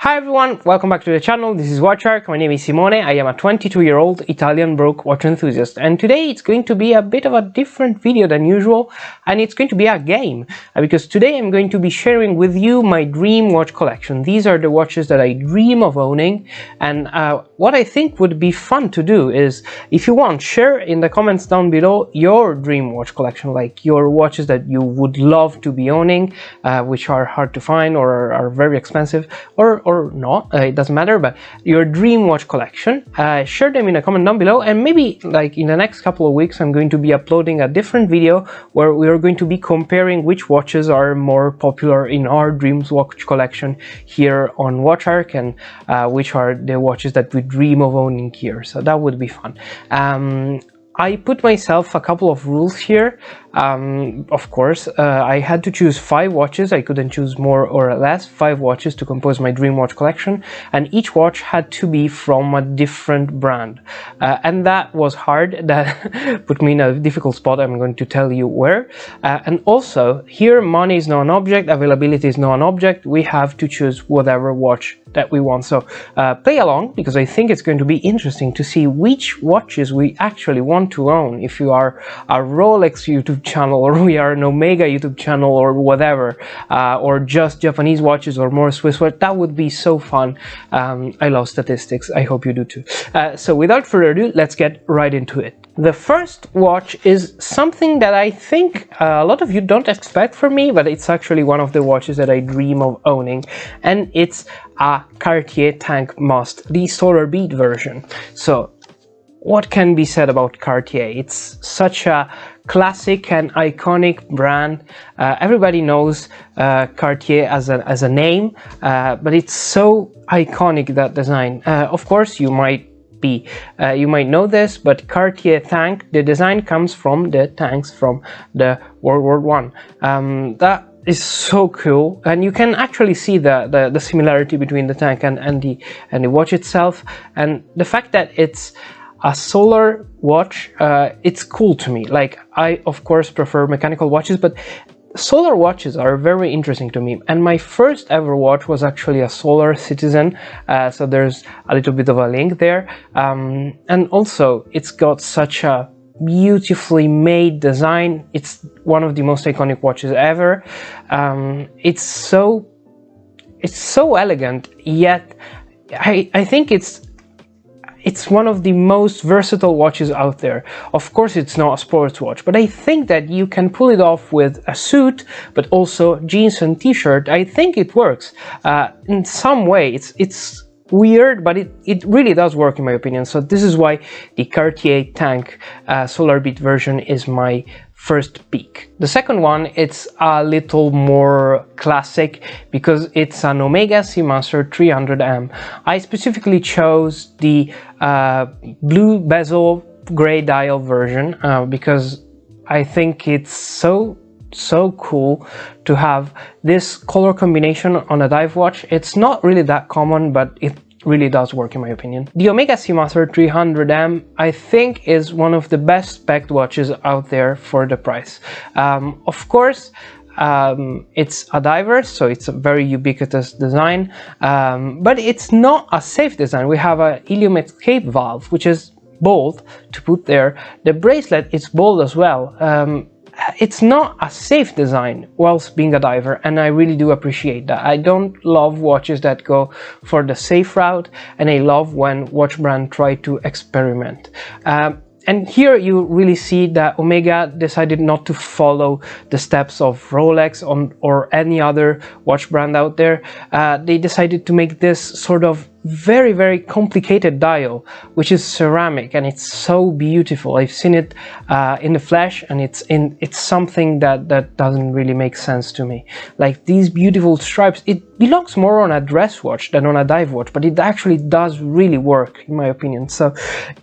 Hi everyone, welcome back to the channel. This is WatchArk. My name is Simone. I am a 22-year-old Italian broke watch enthusiast, and today it's going to be a bit of a different video than usual, and it's going to be a game because today I'm going to be sharing with you my dream watch collection. These are the watches that I dream of owning, and what I think would be fun to do is, if you want, share in the comments down below your dream watch collection, like your watches that you would love to be owning, which are hard to find or are very expensive, or not, it doesn't matter, but your dream watch collection. Share them in a comment down below, and maybe like in the next couple of weeks I'm going to be uploading a different video where we are going to be comparing which watches are more popular in our dreams watch collection here on WatchArk, and which are the watches that we dream of owning here. So that would be fun. I put myself a couple of rules here. Of course, I had to choose 5 watches. I couldn't choose more or less. 5 watches to compose my dream watch collection, and each watch had to be from a different brand, and that was hard. That put me in a difficult spot. I'm going to tell you where. And also here, money is not an object, availability is not an object. We have to choose whatever watch that we want. So play along, because I think it's going to be interesting to see which watches we actually want to own. If you are a Rolex YouTube channel, or we are an Omega YouTube channel, or whatever, or just Japanese watches or more Swiss watch, that would be so fun. I love statistics. I hope you do too. So without further ado, let's get right into it. The first watch is something that I think a lot of you don't expect from me, but it's actually one of the watches that I dream of owning, and it's a Cartier Tank Must, the Solarbeat version. So what can be said about Cartier? It's such a classic and iconic brand. Everybody knows Cartier as a name, but it's so iconic, that design. Of course, you might know this, but Cartier tank, the design comes from the tanks from the World War I. That is so cool, and you can actually see the similarity between the tank and the watch itself, and the fact that it's a solar watch. It's cool to me. Like, I of course prefer mechanical watches, but solar watches are very interesting to me, and my first ever watch was actually a Solar Citizen, so there's a little bit of a link there, and also it's got such a beautifully made design. It's one of the most iconic watches ever. It's so elegant, yet I think it's one of the most versatile watches out there. Of course, it's not a sports watch, but I think that you can pull it off with a suit, but also jeans and t-shirt. I think it works in some way. It's weird, but it really does work in my opinion. So this is why the Cartier Tank Solarbeat version is my first pick. The second one, it's a little more classic because it's an Omega Seamaster 300M. I specifically chose the blue bezel gray dial version because I think it's so cool to have this color combination on a dive watch. It's not really that common, but it really does work in my opinion. The Omega Seamaster 300M, I think, is one of the best spec watches out there for the price. Of course, it's a diver, so it's a very ubiquitous design, but it's not a safe design. We have a helium escape valve, which is bold to put there. The bracelet is bold as well. It's not a safe design whilst being a diver, and I really do appreciate that. I don't love watches that go for the safe route, and I love when watch brands try to experiment. And here you really see that Omega decided not to follow the steps of Rolex or any other watch brand out there. They decided to make this sort of very complicated dial, which is ceramic, and it's so beautiful. I've seen it in the flesh, and it's something that doesn't really make sense to me. Like these beautiful stripes, it belongs more on a dress watch than on a dive watch, but it actually does really work in my opinion. So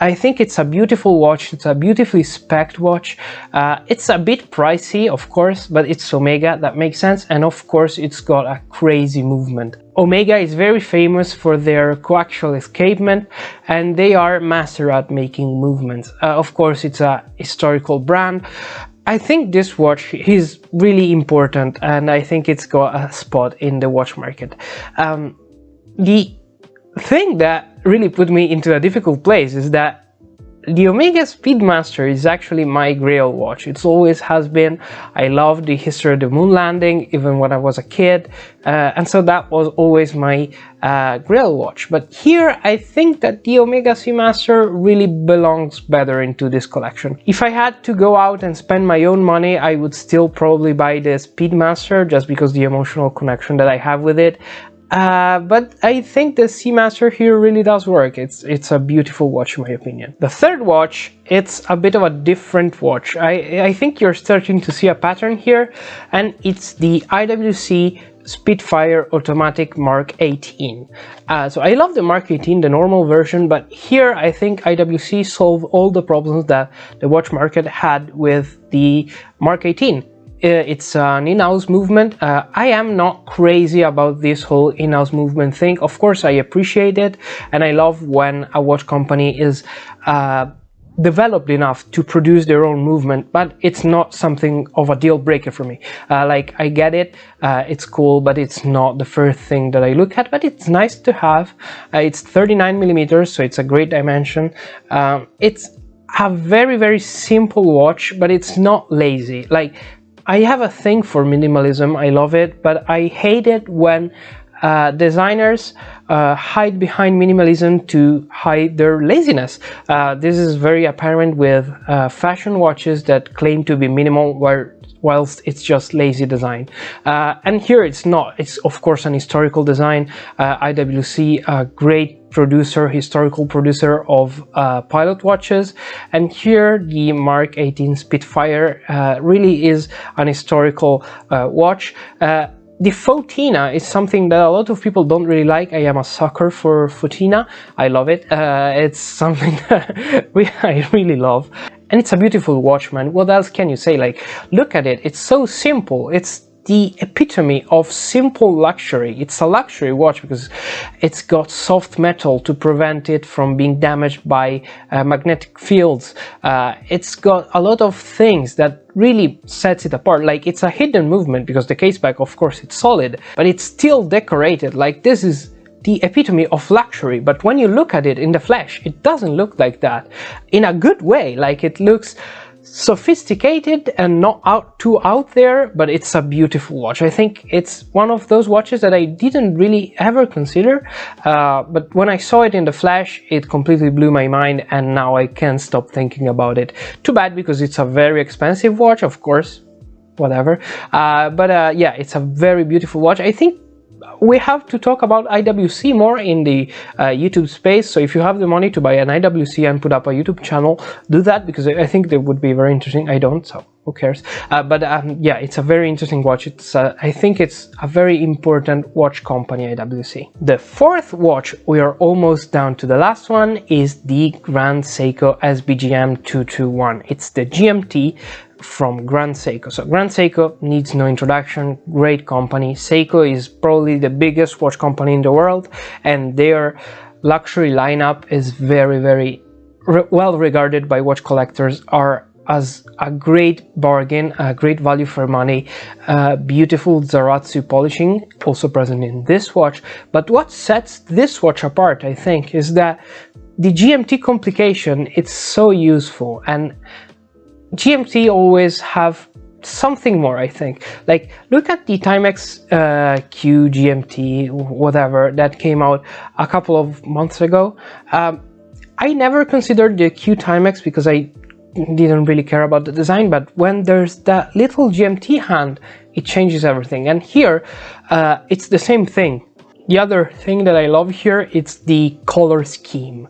I think it's a beautiful watch. It's a beautifully spec'd watch. It's a bit pricey, of course, but it's Omega, that makes sense, and of course it's got a crazy movement. Omega is very famous for their coaxial escapement, and they are master at making movements. Of course, it's a historical brand. I think this watch is really important, and I think it's got a spot in the watch market. the thing that really put me into a difficult place is that the Omega Speedmaster is actually my grail watch. It always has been. I love the history of the moon landing even when I was a kid, and so that was always my grail watch. But here I think that the Omega Seamaster really belongs better into this collection. If I had to go out and spend my own money, I would still probably buy the Speedmaster just because the emotional connection that I have with it. But I think the Seamaster here really does work. It's a beautiful watch in my opinion. The third watch, it's a bit of a different watch. I think you're starting to see a pattern here, and it's the IWC Spitfire Automatic Mark 18. So I love the Mark 18, the normal version, but here I think IWC solved all the problems that the watch market had with the Mark 18. It's an in-house movement. I am not crazy about this whole in-house movement thing. Of course, I appreciate it, and I love when a watch company is developed enough to produce their own movement, but it's not something of a deal breaker for me. Like, I get it, it's cool, but it's not the first thing that I look at, but it's nice to have. It's 39mm, so it's a great dimension. It's a very simple watch, but it's not lazy. Like, I have a thing for minimalism, I love it, but I hate it when designers hide behind minimalism to hide their laziness. This is very apparent with fashion watches that claim to be minimal whilst it's just lazy design. And here it's not. It's of course an historical design. IWC, a great producer, historical producer of pilot watches, and here the Mark 18 Spitfire really is an historical watch. The Fotina is something that a lot of people don't really like. I am a sucker for Fotina. I love it. It's something that I really love. And it's a beautiful watch, man. What else can you say? Like, look at it. It's so simple. It's the epitome of simple luxury. It's a luxury watch because it's got soft metal to prevent it from being damaged by magnetic fields. It's got a lot of things that really sets it apart. Like, it's a hidden movement because the caseback, of course, it's solid, but it's still decorated. Like, this is the epitome of luxury, but when you look at it in the flesh, it doesn't look like that in a good way. Like, it looks sophisticated and not too out there, but it's a beautiful watch. I think it's one of those watches that I didn't really ever consider, but when I saw it in the flesh, it completely blew my mind, and now I can't stop thinking about it. Too bad, because it's a very expensive watch, of course, whatever, but yeah, it's a very beautiful watch. I think we have to talk about IWC more in the YouTube space, so if you have the money to buy an IWC and put up a YouTube channel, do that, because I think they would be very interesting. I don't, so who cares? But yeah, it's a very interesting watch. It's I think it's a very important watch company, IWC. The fourth watch, we are almost down to the last one, is the Grand Seiko SBGM 221. It's the GMT from Grand Seiko. So Grand Seiko needs no introduction, great company. Seiko is probably the biggest watch company in the world, and their luxury lineup is very well regarded by watch collectors as a great bargain, a great value for money. Beautiful Zaratsu polishing also present in this watch, but what sets this watch apart, I think, is that the GMT complication, it's so useful, and GMT always have something more, I think. Like, look at the Timex Q GMT, whatever, that came out a couple of months ago. I never considered the Q Timex because I didn't really care about the design, but when there's that little GMT hand, it changes everything. And here, it's the same thing. The other thing that I love here, it's the color scheme.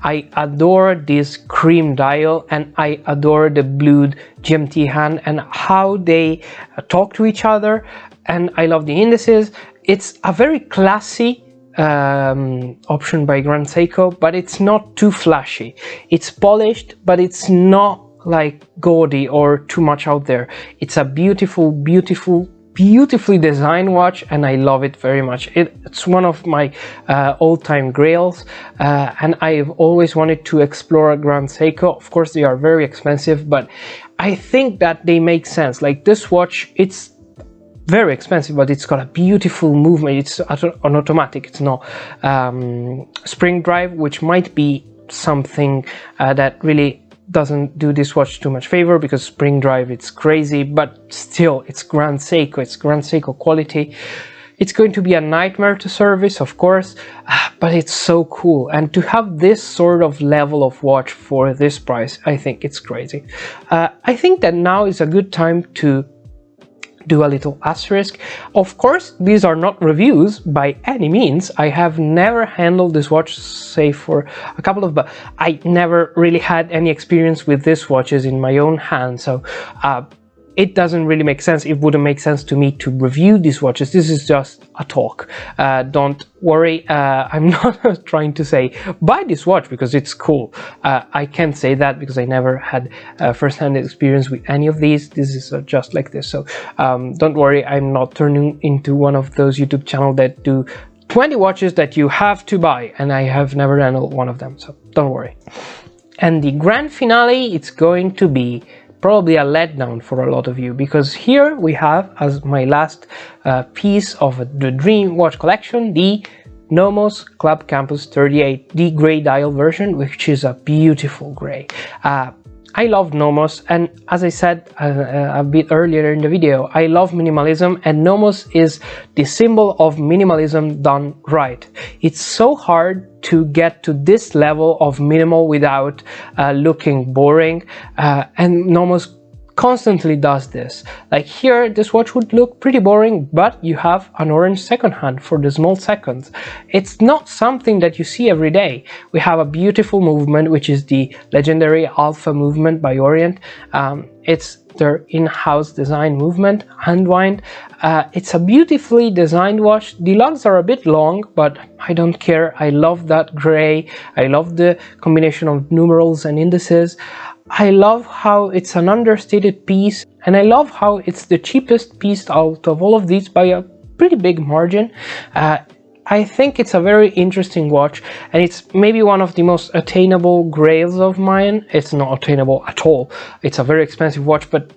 I adore this cream dial, and I adore the blued GMT hand and how they talk to each other, and I love the indices. It's a very classy option by Grand Seiko, but it's not too flashy. It's polished, but it's not like gaudy or too much out there. It's a beautifully designed watch, and I love it very much. It's one of my all-time grails, and I've always wanted to explore a Grand Seiko. Of course, they are very expensive, but I think that they make sense. Like, this watch, it's very expensive, but it's got a beautiful movement. It's an automatic, it's not spring drive, which might be something that really doesn't do this watch too much favor, because spring drive, it's crazy, but still it's Grand Seiko, it's Grand Seiko quality. It's going to be a nightmare to service, of course, but it's so cool. And to have this sort of level of watch for this price, I think it's crazy. I think that now is a good time to do a little asterisk. Of course, these are not reviews by any means. I have never handled this watch, save for a couple of, but I never really had any experience with these watches in my own hand. So it doesn't really make sense. It wouldn't make sense to me to review these watches. This is just a talk. Don't worry, I'm not trying to say buy this watch because it's cool. I can't say that because I never had first-hand experience with any of these. This is just like this. So don't worry, I'm not turning into one of those YouTube channels that do 20 watches that you have to buy, and I have never handled one of them, so don't worry. And the grand finale, it's going to be probably a letdown for a lot of you, because here we have, as my last piece of the dream watch collection, the Nomos Club Campus 38, the gray dial version, which is a beautiful gray. I love Nomos, and as I said a bit earlier in the video, I love minimalism, and Nomos is the symbol of minimalism done right. It's so hard to get to this level of minimal without looking boring, and Nomos constantly does this. Like here, this watch would look pretty boring, but you have an orange second hand for the small seconds. It's not something that you see every day. We have a beautiful movement, which is the legendary Alpha movement by Orient. It's their in-house design movement, handwind. It's a beautifully designed watch. The lugs are a bit long, but I don't care. I love that gray. I love the combination of numerals and indices. I love how it's an understated piece, and I love how it's the cheapest piece out of all of these by a pretty big margin. I think it's a very interesting watch, and it's maybe one of the most attainable grails of mine. It's not attainable at all. It's a very expensive watch, but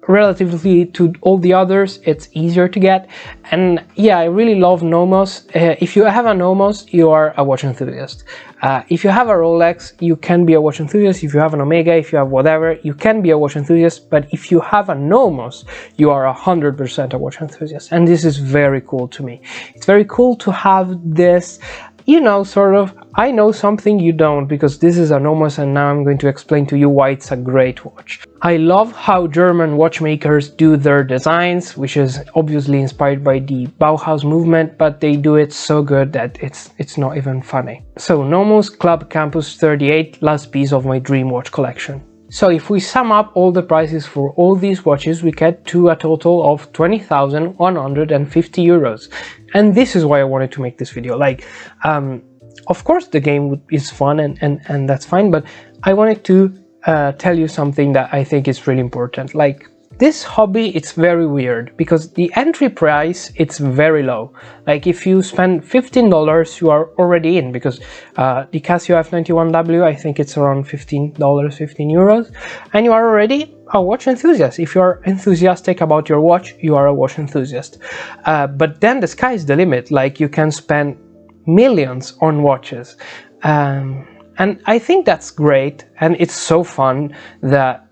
relatively to all the others, it's easier to get. And yeah, I really love Nomos. If you have a Nomos, you are a watch enthusiast. If you have a Rolex, you can be a watch enthusiast. If you have an Omega, if you have whatever, you can be a watch enthusiast. But if you have a Nomos, you are 100% a watch enthusiast. And this is very cool to me. It's very cool to have this, you know, sort of, I know something you don't, because this is a Nomos, and now I'm going to explain to you why it's a great watch. I love how German watchmakers do their designs, which is obviously inspired by the Bauhaus movement, but they do it so good that it's not even funny. So Nomos Club Campus 38, last piece of my dream watch collection. So if we sum up all the prices for all these watches, we get to a total of 20,150 euros. And this is why I wanted to make this video. Like, of course the game is fun and that's fine, but I wanted to tell you something that I think is really important. Like, this hobby, it's very weird because the entry price, it's very low. Like, if you spend $15, you are already in, because the Casio F91W, I think it's around $15, 15 euros, and you are already a watch enthusiast. If you are enthusiastic about your watch, you are a watch enthusiast. But then the sky is the limit. Like, you can spend millions on watches. And I think that's great, and it's so fun that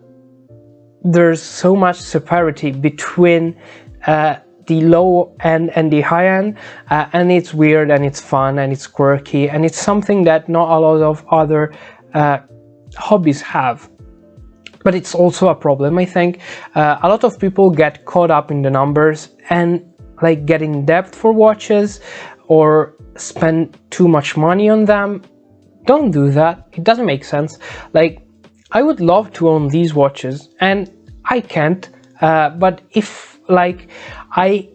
there's so much separity between the low end and the high end, and it's weird and it's fun and it's quirky, and it's something that not a lot of other hobbies have. But it's also a problem, I think. A lot of people get caught up in the numbers and like get in debt for watches or spend too much money on them. Don't do that. It doesn't make sense. Like, I would love to own these watches, and I can't, but if like I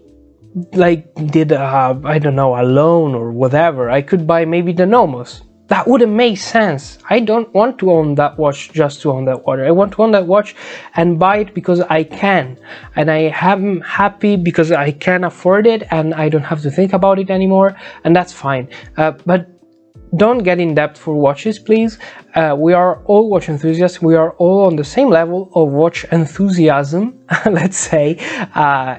did I don't know, a loan or whatever, I could buy maybe the Nomos. That wouldn't make sense. I don't want to own that watch just to own that watch. I want to own that watch and buy it because I can, and I am happy because I can afford it and I don't have to think about it anymore, and that's fine. But don't get in depth for watches, please. We are all watch enthusiasts. We are all on the same level of watch enthusiasm, let's say.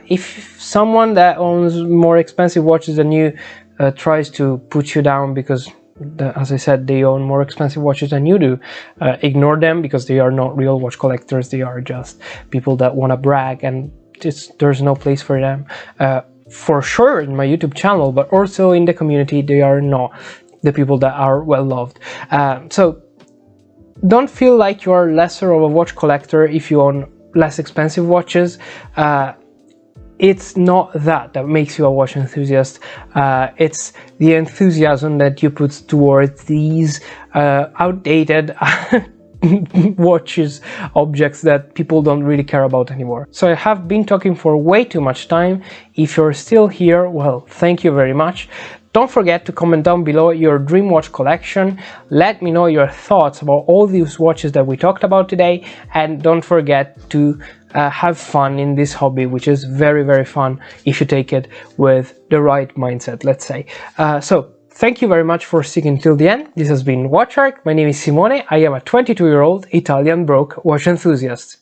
If someone that owns more expensive watches than you tries to put you down because, as I said, they own more expensive watches than you do, ignore them, because they are not real watch collectors. They are just people that want to brag, and there's no place for them. For sure in my YouTube channel, but also in the community, they are not the people that are well loved. So don't feel like you are lesser of a watch collector if you own less expensive watches. It's not that makes you a watch enthusiast. It's the enthusiasm that you put towards these outdated watches, objects that people don't really care about anymore. So I have been talking for way too much time. If you're still here, well, thank you very much. Don't forget to comment down below your dream watch collection. Let me know your thoughts about all these watches that we talked about today, and don't forget to have fun in this hobby, which is very, very fun if you take it with the right mindset, let's say. So thank you very much for sticking till the end. This has been WatchArk. My name is Simone. I am a 22-year-old Italian broke watch enthusiast.